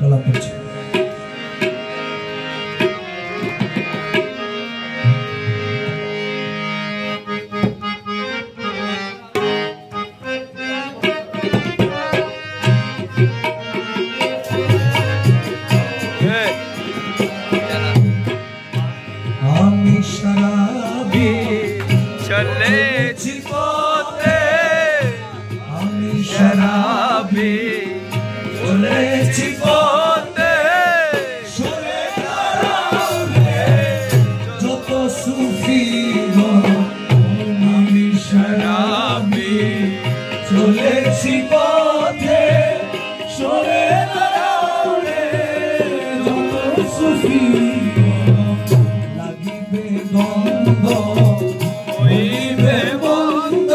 কালাম করছে। আমি শরাবি চলেছি পথে, আমি শরাবি চলেছি পথে, সরে দাঁড়াও রে যত সুফি গো, আমি শরাবি চলেছি পথে, সরে দাঁড়াও রে যত সুফি গো, লাগিবে গন্ধ হইবে বন্ধ,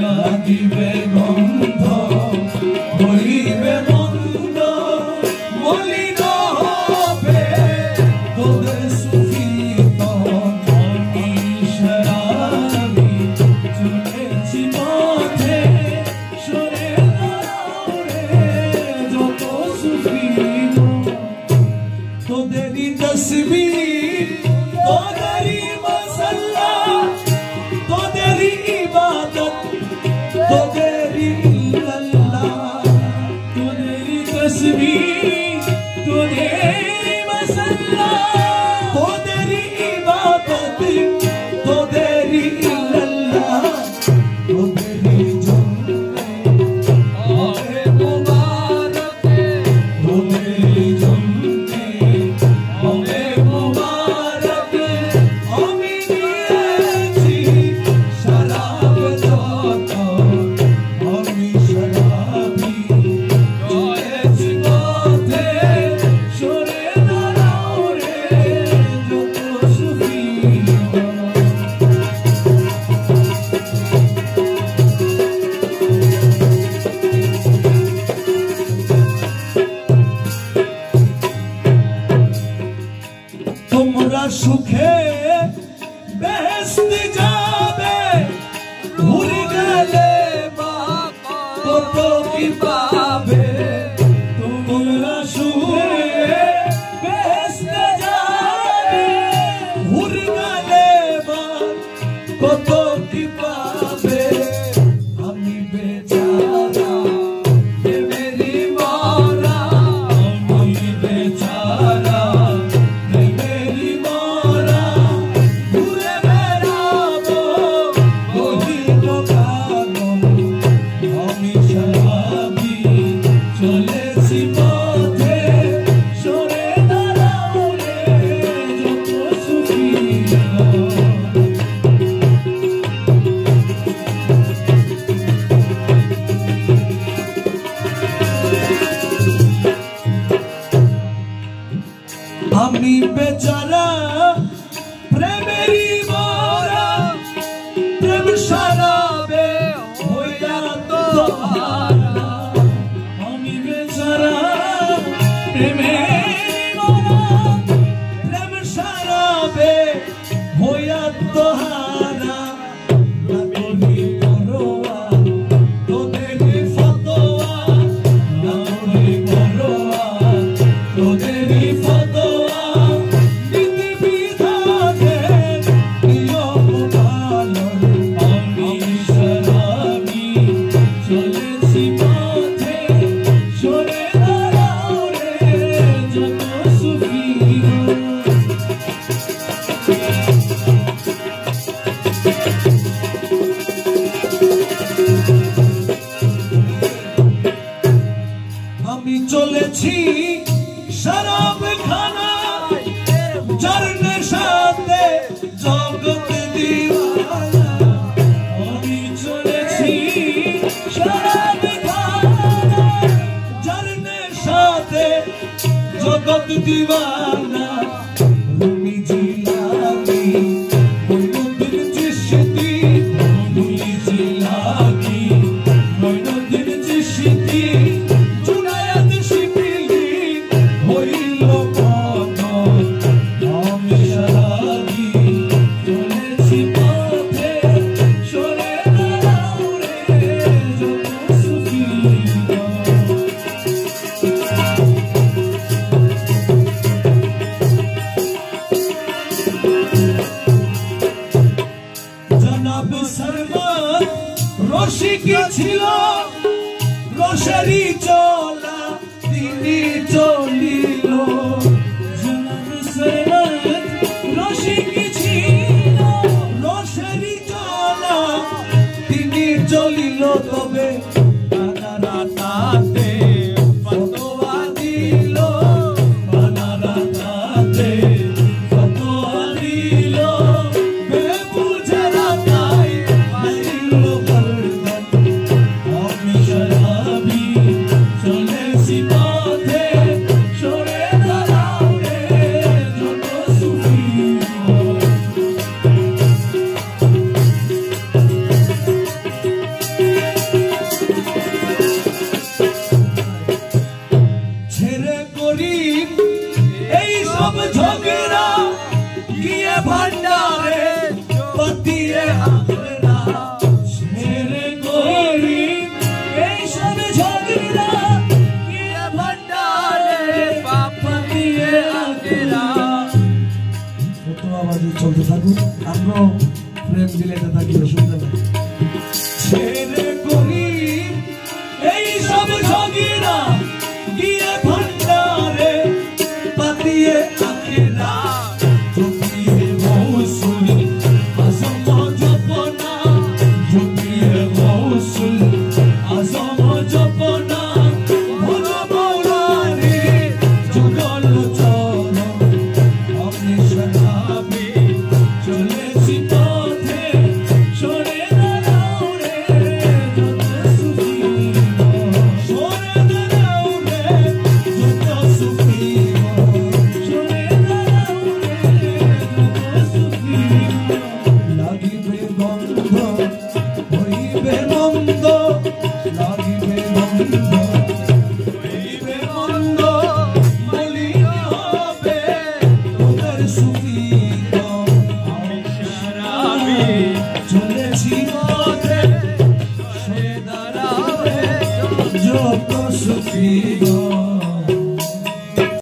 লাগিবে গন্ধ হইবে বন্ধ, মলিন হবে তোদের সুফি গণ। আমি শরাবি চলেছি পথে, সরে দাঁড়াও রে যত সুফি গণ। তোদেরই তসবিহ, তোদেরই মাসাল্লা, তোদেরই ইবাদত, তোদেরই ইল্লাল্লাহ, তোদেরই তসবিহ, তোদেরই মাসাল্লা, তোদেরই ইবাদত, তোদেরই ইল্লাল্লাহ, তোদেরই জন্নে হবে মুবারক, তোদেরই জন্নে হবে মুবারক। আমি নিয়েছি শরাব যত, আমি শরাবি চলেছি পথে, সরে দাঁড়াও রে যত সুফি গণ। তোমরা সুখে বেহেশতে যাবে, ভুলে গেলে কত কি পাবে। তোমরা সুখে বেহেশতে যাবে, ভুলে গেলে কত কি পাবে। আমি বেচারা প্রেমেরই মরা, আমি বেচারা প্রেমেরই মরা, ঘুরে বেড়াবো গহীন কানন। আমি শরাবি চলেছি পথে, সরে দাঁড়াও রে যত সুফি গণ। আমি বেচারা প্রেমেরই মরা, প্রেম শরাবে হইয়া তোহারা। আমি বেচারা প্রেমেরই মরা, প্রেম শরাবে হইয়া তোহারা। তোদেরই পরোয়া, তোদেরই ফতোয়া, তোদেরই পরোয়া, তোদেরই ফতোয়া, নীতি বিধানের নিয়ম পালন। আমি শরাবি চলেছি পথে, সরে দাঁড়াও রে যত সুফি গণ। আমি চলেছি শরাব খানায়, যার নেশাতে জগৎ দিওয়ানা। আমি চলেছি শরাব খানায়, যার নেশাতে জগৎ দিওয়ানা। রুমি জিলাপি মইনুদ্দিন চিশতি, রুমি জিলাপি মইনুদ্দিন চিশতি, জুনায়েদ শিবিলি হইল পাগল। আমি শরাবি চলেছি পথে, সরে দাঁড়াও রে যত সুফি গণ। ছিল রসেরই চলা তিনি চলিল রসিকী ছিল রসেরই চলা তিনি চলিল তবে রাতাতে ফতোয়া দিল রাতাতে ফতোয়া দিল বেবুঝে রাতাই মারিল বলদান আমি শরাবি চলেছি পথে সরে দাঁড়াও রে যত সুফি झगड़ा किए भंडारे पतिए आखरा शेरे कोई सब झगड़ा किए भंडारे पतिए आखरा तो आवाज चलते থাকুক আমরাও প্রেম দিলে এটা থাকি শুনতে